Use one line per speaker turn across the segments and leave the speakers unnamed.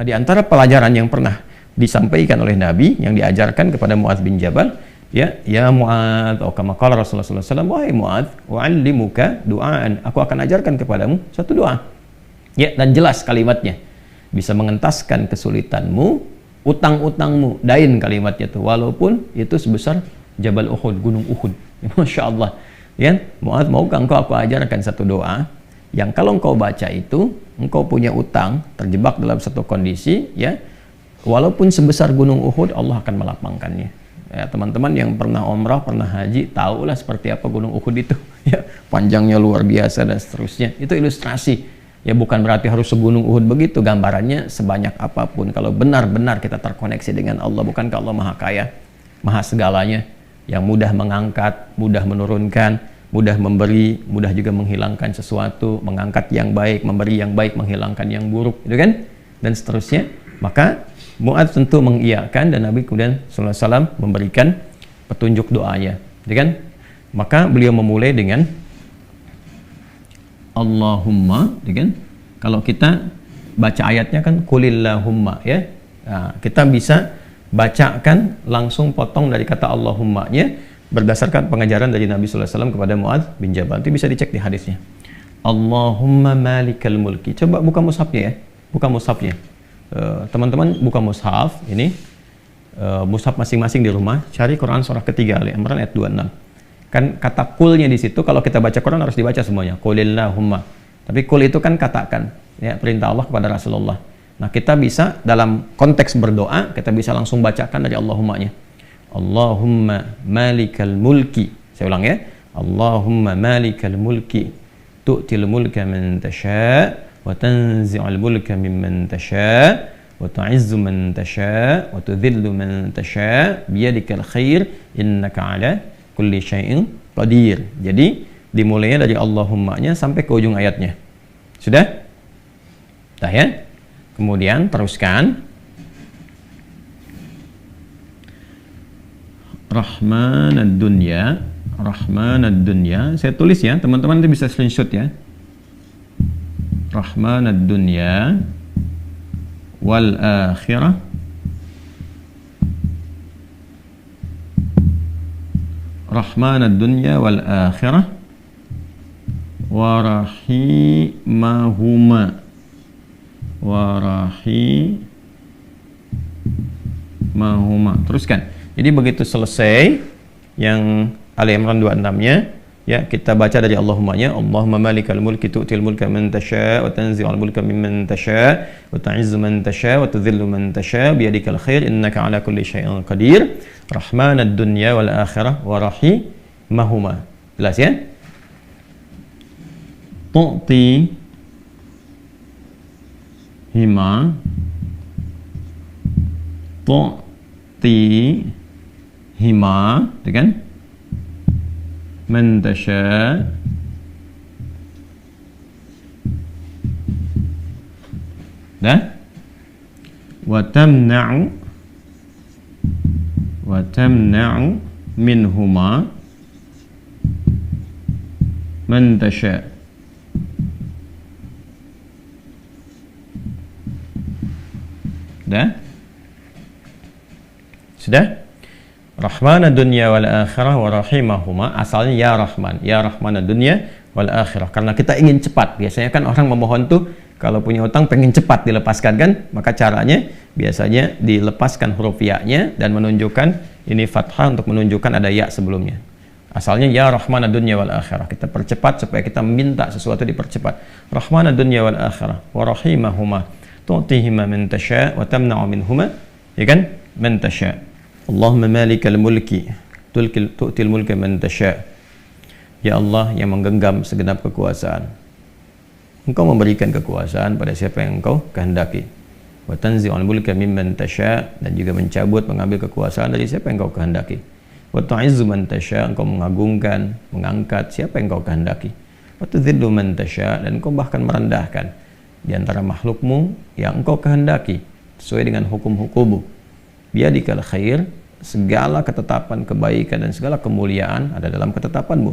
Nah, di antara pelajaran yang pernah disampaikan oleh Nabi yang diajarkan kepada Muadz bin Jabal, ya Muadz, atau kama qala Rasulullah sallallahu alaihi wasallam, wahai Muadz, u'allimuka du'aan, aku akan ajarkan kepadamu satu doa. Ya, dan jelas kalimatnya. Bisa mengentaskan kesulitanmu, utang-utangmu, dain kalimatnya tuh, walaupun itu sebesar Jabal Uhud, gunung Uhud. Ya, Masya Allah. Ya, Muadz, maukah engkau aku ajarkan satu doa yang kalau engkau baca itu, engkau punya utang, terjebak dalam satu kondisi, ya, walaupun sebesar gunung Uhud, Allah akan melapangkannya. Ya, teman-teman yang pernah umrah, pernah haji, tahulah seperti apa gunung Uhud itu. Ya, panjangnya luar biasa dan seterusnya. Itu ilustrasi. Ya, bukan berarti harus segunung Uhud begitu. Gambarannya sebanyak apapun. Kalau benar-benar kita terkoneksi dengan Allah, bukankah Allah Maha Kaya, Maha segalanya, yang mudah mengangkat, mudah menurunkan, mudah memberi, mudah juga menghilangkan sesuatu, mengangkat yang baik, memberi yang baik, menghilangkan yang buruk, gitu kan? Dan seterusnya. Maka Muadz tentu mengiyakan, dan Nabi kemudian sallallahu alaihi wasallam memberikan petunjuk doanya, gitu kan? Maka beliau memulai dengan Allahumma, gitu kan? Kalau kita baca ayatnya kan qulillahumma, ya. Nah, kita bisa bacakan langsung potong dari kata Allahumma-nya berdasarkan pengajaran dari Nabi sallallahu alaihi wasallam kepada Muadz bin Jabal. Itu bisa dicek di hadisnya. Allahumma malikal mulki. Coba buka mushafnya ya. Buka mushafnya. Teman-teman buka mushaf ini, mushaf masing-masing di rumah, cari Quran surah ketiga Ali Imran ayat 26. Kan kata kulnya di situ, kalau kita baca Quran harus dibaca semuanya. Qulillahumma. Tapi kul itu kan katakan, ya, perintah Allah kepada Rasulullah. Nah, kita bisa dalam konteks berdoa, kita bisa langsung bacakan dari Allahumma-nya. Allahumma malikal mulki. Saya ulang ya. Allahumma malikal mulki tu'til mulka man tasha wa tanzi'ul mulka mimman tasha wa tu'izzu man tasha wa tudhillu man tasha biyadikal khair innaka ala kulli syai'in qadir. Jadi dimulainya dari Allahumma-nya sampai ke ujung ayatnya. Sudah? Dah ya? Kemudian teruskan Rahmanad dunya, Rahmanad dunya. Saya tulis ya, teman-teman itu bisa screenshot ya. Rahmanad dunya wal akhirah Rahmanad dunya wal akhirah wa rahimahuma Teruskan. Jadi begitu selesai yang Ali Imran 26-nya, ya, kita baca dari Allahumma-nya. Allahumma malikal mulki tu'til mulka man tasha wa tanzi'ul mulka mimman tasha wa tu'izzu man tasha wa tudhillu man tasha biyadikal khair innaka ala kulli syai'in qadir. Rahmanad dunya wal akhirah wa rahimahuma. Jelas ya? Tu'ti hima hima, itu kan? Man tasha dah, wa tamna'u minhuma man tasha. Dah? Sudah? Rahmanad dunya wal akhirah wa rahimahuma, asalnya ya Rahman, ya Rahmanad dunya wal akhirah. Karena kita ingin cepat. Biasanya kan orang memohon tuh kalau punya utang pengen cepat dilepaskan kan? Maka caranya biasanya dilepaskan huruf ya-nya dan menunjukkan ini fathah untuk menunjukkan ada ya sebelumnya. Asalnya ya Rahmanad dunya wal akhirah. Kita percepat supaya kita minta sesuatu dipercepat. Rahmanad dunya wal akhirah wa rahimahuma tu'tihima man tasha wa tamna'u minhuma, ya kan? Man tasha. Allahumma malikal mulki tu'til mulka man tasha. Ya Allah yang menggenggam segenap kekuasaan, Engkau memberikan kekuasaan pada siapa yang Engkau kehendaki. Wa tanzi'ul mulka mimman tasha, dan juga mencabut, mengambil kekuasaan dari siapa yang Engkau kehendaki. Wa tu'izzu man tasha, Engkau mengagungkan, mengangkat siapa yang Engkau kehendaki. Wa tudhillu man tasha, dan Engkau bahkan merendahkan di antara makhlukmu yang Engkau kehendaki sesuai dengan hukum-hukummu. Biyadikal khair, segala ketetapan kebaikan dan segala kemuliaan ada dalam ketetapanmu.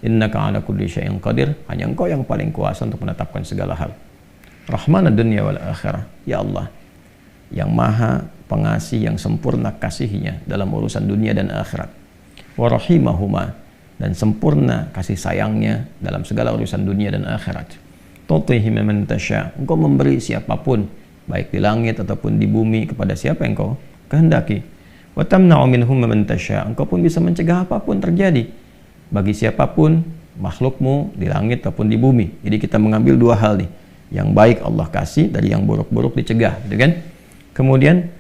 Innaka ala kulli syai'in qadir, hanya Engkau yang paling kuasa untuk menetapkan segala hal. Rahmanad dunya wal akhirah, ya Allah yang maha pengasih, yang sempurna kasihnya dalam urusan dunia dan akhirat. Wa rahimahuma, dan sempurna kasih sayangnya dalam segala urusan dunia dan akhirat. Tutihi man tasya, engkau memberi siapapun, baik di langit ataupun di bumi, kepada siapa yang engkau kehendaki. Wa tamna'u minhum man tasya, engkau pun bisa mencegah apapun terjadi bagi siapapun makhlukmu di langit ataupun di bumi. Jadi kita mengambil dua hal nih, yang baik Allah kasih, dari yang buruk-buruk dicegah, gitu kan. Kemudian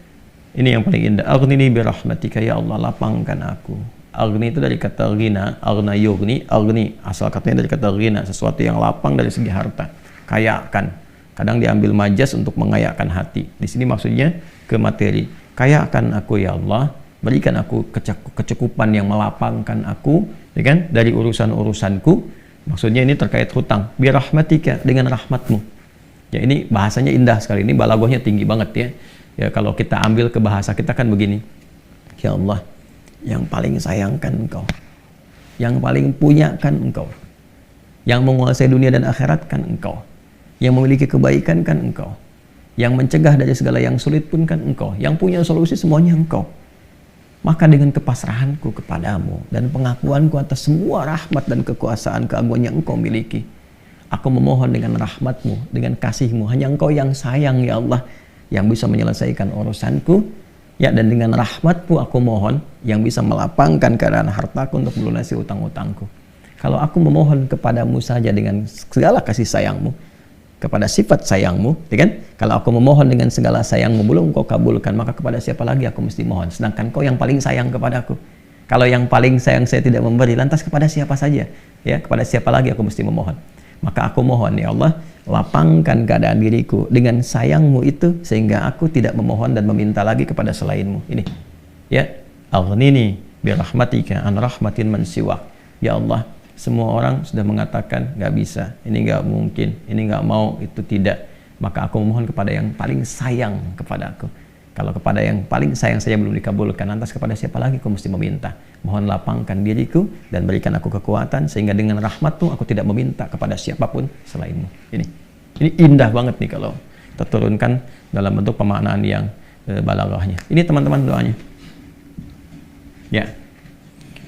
ini yang paling indah, aghnini bi rahmatika, ya Allah lapangkan aku. Aghni itu dari kata ghina, aghna yughni, aghni asal katanya dari kata ghina, sesuatu yang lapang dari segi harta, kayakan. Kadang diambil majas untuk mengayakan hati. Di sini maksudnya ke materi. Kayakan aku ya Allah, berikan aku kecukupan yang melapangkan aku, ya kan, dari urusan-urusanku. Maksudnya ini terkait hutang. Bi rahmatika, dengan rahmatmu. Ya ini bahasanya indah sekali, ini balaghahnya tinggi banget ya. Ya kalau kita ambil ke bahasa kita kan begini. Ya Allah, yang paling sayangkan engkau, yang paling punya kan engkau, yang menguasai dunia dan akhirat kan engkau, yang memiliki kebaikan kan engkau, yang mencegah dari segala yang sulit pun kan engkau, yang punya solusi semuanya engkau. Maka dengan kepasrahanku kepadamu dan pengakuanku atas semua rahmat dan kekuasaan keagungan yang engkau miliki, aku memohon dengan rahmatmu, dengan kasihmu, hanya engkau yang sayang ya Allah, yang bisa menyelesaikan urusanku. Ya, dan dengan rahmatmu aku mohon, yang bisa melapangkan keadaan hartaku untuk melunasi utang-utangku. Kalau aku memohon kepadamu saja dengan segala kasih sayangmu, kepada sifat sayangmu, ya kan? Kalau aku memohon dengan segala sayangmu belum kau kabulkan, maka kepada siapa lagi aku mesti mohon? Sedangkan kau yang paling sayang kepadaku. Kalau yang paling sayang saya tidak memberi, lantas kepada siapa saja? Ya, kepada siapa lagi aku mesti memohon? Maka aku mohon ya Allah, lapangkan keadaan diriku dengan sayangmu itu, sehingga aku tidak memohon dan meminta lagi kepada selainmu. Ini ya, aghnini bi rahmatika an rahmatin man siwak. Ya Allah, semua orang sudah mengatakan nggak bisa, ini nggak mungkin, ini nggak mau, itu tidak. Maka aku memohon kepada yang paling sayang kepada aku. Kalau kepada yang paling sayang saja belum dikabulkan, lantas kepada siapa lagi aku mesti meminta? Mohon lapangkan diriku dan berikan aku kekuatan, sehingga dengan rahmatmu aku tidak meminta kepada siapapun selainmu. Ini indah banget nih kalau kita turunkan dalam bentuk pemaknaan yang balaghahnya. Ini teman-teman doanya. Ya.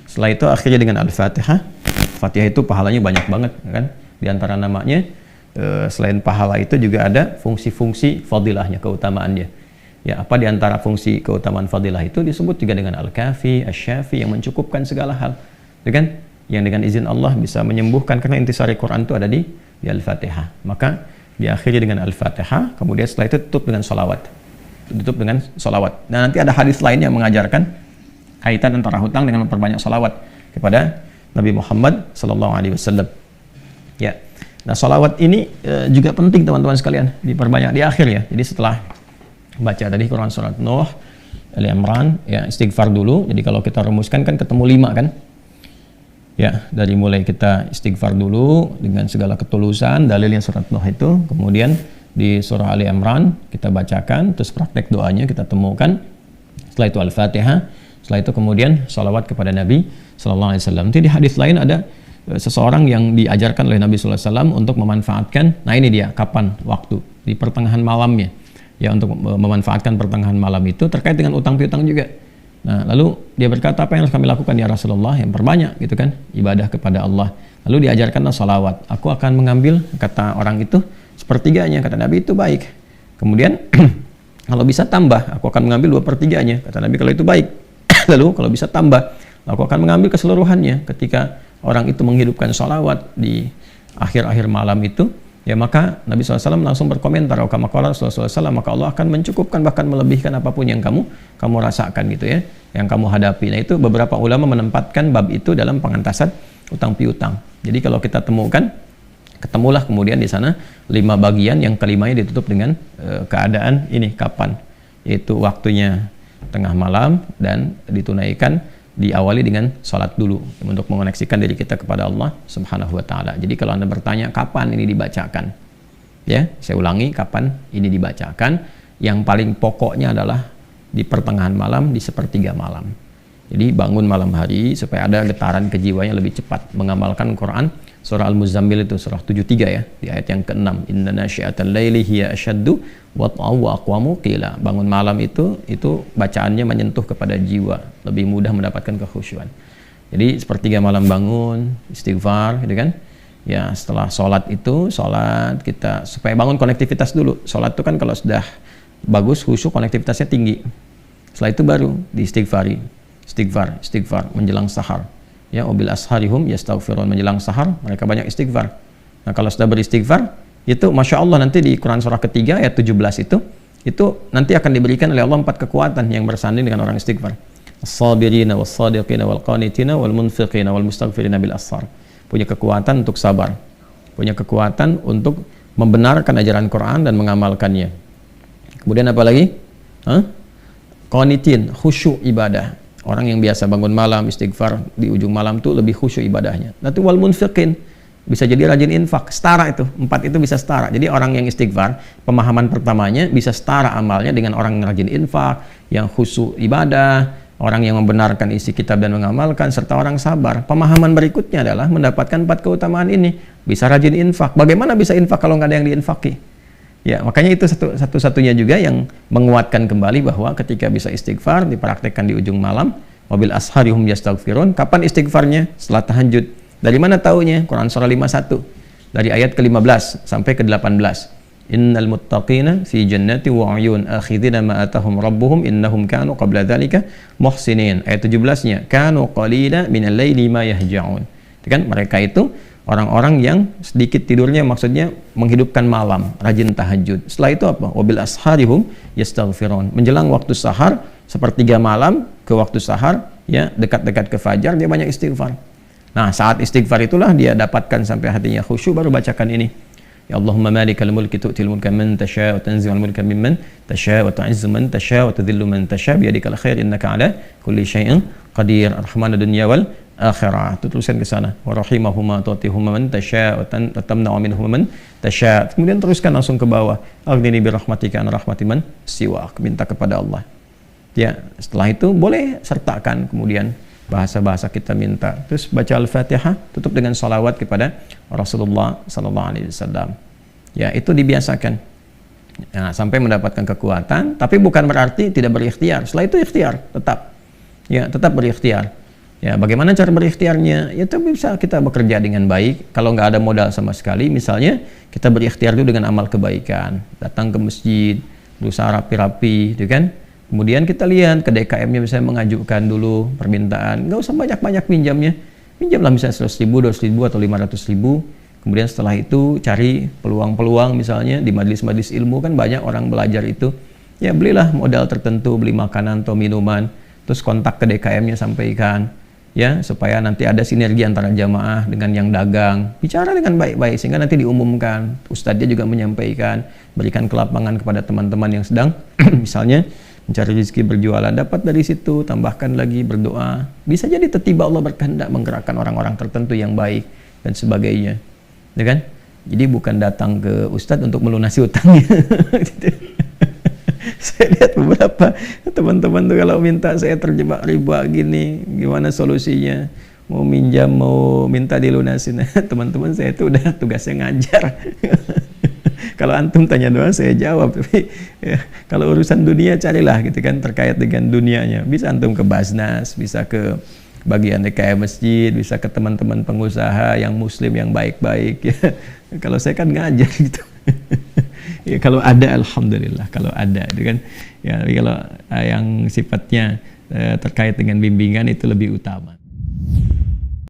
Setelah itu akhirnya dengan Al-Fatihah. Fatihah itu pahalanya banyak banget, kan? Di antara namanya selain pahala itu juga ada fungsi-fungsi fadilahnya, keutamaannya. Ya, apa di antara fungsi keutamaan fadilah itu disebut juga dengan Al-Kafi, Asy-Syafi, yang mencukupkan segala hal. Ya kan? Yang dengan izin Allah bisa menyembuhkan, karena intisari Quran itu ada di Al-Fatihah. Maka diakhiri dengan Al-Fatihah, kemudian setelah itu tutup dengan sholawat. Tutup dengan sholawat. Nah, nanti ada hadis lain yang mengajarkan kaitan antara hutang dengan memperbanyak sholawat kepada Nabi Muhammad SAW. Ya. Nah, sholawat ini juga penting teman-teman sekalian, diperbanyak di akhir ya. Jadi setelah baca tadi Quran surat Nuh, Ali Imran, ya istighfar dulu. Jadi kalau kita rumuskan kan ketemu 5 kan? Ya, dari mulai kita istighfar dulu dengan segala ketulusan, dalilnya surat Nuh itu. Kemudian di surah Ali Imran kita bacakan, terus praktek doanya kita temukan. Setelah itu Al-Fatihah, setelah itu kemudian sholawat kepada Nabi Sallallahu Alaihi Wasallam. Nanti di hadis lain ada seseorang yang diajarkan oleh Nabi Sallallahu Alaihi Wasallam untuk memanfaatkan, nah ini dia, kapan waktu, di pertengahan malamnya. Ya, untuk memanfaatkan pertengahan malam itu terkait dengan utang piutang juga. Nah, lalu dia berkata, apa yang harus kami lakukan ya Rasulullah? Yang perbanyak gitu kan, ibadah kepada Allah. Lalu diajarkanlah salawat. Aku akan mengambil, kata orang itu, sepertiganya. Kata Nabi, itu baik. Kemudian kalau bisa tambah, aku akan mengambil 2/3-nya. Kata Nabi, kalau itu baik. Lalu kalau bisa tambah, aku akan mengambil keseluruhannya. Ketika orang itu menghidupkan salawat di akhir-akhir malam itu, ya maka Nabi SAW langsung berkomentar, kama qala Rasulullah SAW, maka Allah akan mencukupkan, bahkan melebihkan apapun yang kamu rasakan gitu ya, yang kamu hadapi. Nah, itu beberapa ulama menempatkan bab itu dalam pengantasan utang piutang. Jadi kalau kita temukan, ketemulah kemudian di sana 5 bagian, yang kelimanya ditutup dengan keadaan ini kapan, yaitu waktunya tengah malam, dan ditunaikan diawali dengan sholat dulu untuk mengoneksikan diri kita kepada Allah Subhanahu wa Ta'ala. Jadi kalau Anda bertanya kapan ini dibacakan, ya saya ulangi, kapan ini dibacakan, yang paling pokoknya adalah di pertengahan malam, di 1/3 malam. Jadi bangun malam hari supaya ada getaran kejiwanya lebih cepat mengamalkan Quran surah Al-Muzammil itu surah 73 ya, di ayat yang ke-6, inna nasyi'atal laili hiya asyaddu wat'aw wa aqwamu qila. Bangun malam itu bacaannya menyentuh kepada jiwa, lebih mudah mendapatkan kekhusyuan. Jadi sepertiga malam bangun, istighfar gitu kan. Ya, setelah sholat kita supaya bangun konektivitas dulu. Sholat itu kan kalau sudah bagus khusyuk, konektivitasnya tinggi. Setelah itu baru diistighfari. Istighfar menjelang sahar. Ya, wabil asharihum yastaghfirun, menjelang sahar mereka banyak istighfar. Nah, kalau sudah beristighfar, itu Masya Allah nanti di Quran surah ketiga ayat 17 itu nanti akan diberikan oleh Allah 4 kekuatan yang bersanding dengan orang istighfar. As-sabirina was-sadiqina wal-qanitina wal-munfiqina wal-mustaghfirina bil ashar. Punya kekuatan untuk sabar, punya kekuatan untuk membenarkan ajaran Quran dan mengamalkannya. Kemudian apa lagi? Qanitin, khusyuk ibadah. Orang yang biasa bangun malam istighfar di ujung malam tuh lebih khusyuk ibadahnya. Nanti wal munfiqin, bisa jadi rajin infak, setara itu. 4 itu bisa setara. Jadi orang yang istighfar, pemahaman pertamanya bisa setara amalnya dengan orang yang rajin infak, yang khusyuk ibadah, orang yang membenarkan isi kitab dan mengamalkan, serta orang sabar. Pemahaman berikutnya adalah mendapatkan 4 keutamaan ini. Bisa rajin infak. Bagaimana bisa infak kalau nggak ada yang diinfaki? Ya, makanya itu satu-satunya juga yang menguatkan kembali bahwa ketika bisa istighfar dipraktekkan di ujung malam, wabil asharihum yastaghfirun. Kapan istighfarnya? Setelah tahajud. Dari mana taunya? Quran surah 51 dari ayat ke-15 sampai ke-18. Innal muttaqina fi jannati wa 'uyun akhidina ma atahum rabbuhum innahum kanu qabla dzalika muhsinin. Ayat 17-nya, kanu qalila minal laili ma yahja'un. Kan mereka itu orang-orang yang sedikit tidurnya, maksudnya menghidupkan malam, rajin tahajud. Setelah itu apa? Wabil asharihum yastaghfirun. Menjelang waktu sahar, sepertiga malam ke waktu sahar, ya dekat-dekat ke fajar, dia banyak istighfar. Nah, saat istighfar itulah dia dapatkan sampai hatinya khusyuk, baru bacakan ini. Ya Allahumma malikal mulki tu'til mulka man tasha wa tanzi'ul mulka mimman tasha wa tu'izzu man tasha wa tudhillu man tasha biyadikal khair innaka ala kulli syai'in qadir. Ar-Rahmanud dunya wal akhirah. Itu tulisan ke sana. Wa rahimahuma tu'tihuma man tasha wa tamna'u minhum man tasha. Kemudian teruskan langsung ke bawah. Aghnini bi rahmatika an rahmati man siwak. Minta kepada Allah. Ya, setelah itu boleh sertakan kemudian bahasa-bahasa kita minta. Terus baca Al-Fatihah, tutup dengan salawat kepada Rasulullah sallallahu alaihi wasallam. Ya, itu dibiasakan. Nah, sampai mendapatkan kekuatan, tapi bukan berarti tidak berikhtiar. Setelah itu ikhtiar tetap. Ya, tetap berikhtiar. Ya, bagaimana cara berikhtiarnya? Ya, itu bisa kita bekerja dengan baik. Kalau nggak ada modal sama sekali, misalnya kita berikhtiar dulu dengan amal kebaikan. Datang ke masjid, berusaha rapi-rapi, gitu kan? Kemudian kita lihat ke DKM-nya misalnya mengajukan dulu permintaan. Nggak usah banyak-banyak pinjamnya. Pinjamlah misalnya 100.000, 200.000 atau 500.000. Kemudian setelah itu cari peluang-peluang misalnya di majelis-majelis ilmu, kan banyak orang belajar itu. Ya, belilah modal tertentu, beli makanan atau minuman. Terus kontak ke DKM-nya, sampaikan. Ya, supaya nanti ada sinergi antara jamaah dengan yang dagang. Bicara dengan baik-baik sehingga nanti diumumkan. Ustadznya juga menyampaikan, berikan kelapangan kepada teman-teman yang sedang misalnya mencari rezeki berjualan, dapat dari situ, tambahkan lagi berdoa. Bisa jadi tiba-tiba Allah berkehendak menggerakkan orang-orang tertentu yang baik dan sebagainya. Ya kan? Jadi bukan datang ke ustadz untuk melunasi utangnya. Saya lihat beberapa teman-teman tuh kalau minta, saya terjebak riba gini, gimana solusinya? Mau minjam, mau minta dilunasin. Teman-teman saya itu udah tugasnya ngajar. Kalau antum tanya doa saya jawab, tapi ya, kalau urusan dunia carilah gitu kan, terkait dengan dunianya. Bisa antum ke Basnas, bisa ke bagian DKM masjid, bisa ke teman-teman pengusaha yang muslim yang baik-baik ya. Kalau saya kan ngajar gitu. Ya, kalau ada alhamdulillah, kalau ada gitu kan. Ya, kalau yang sifatnya terkait dengan bimbingan itu lebih utama.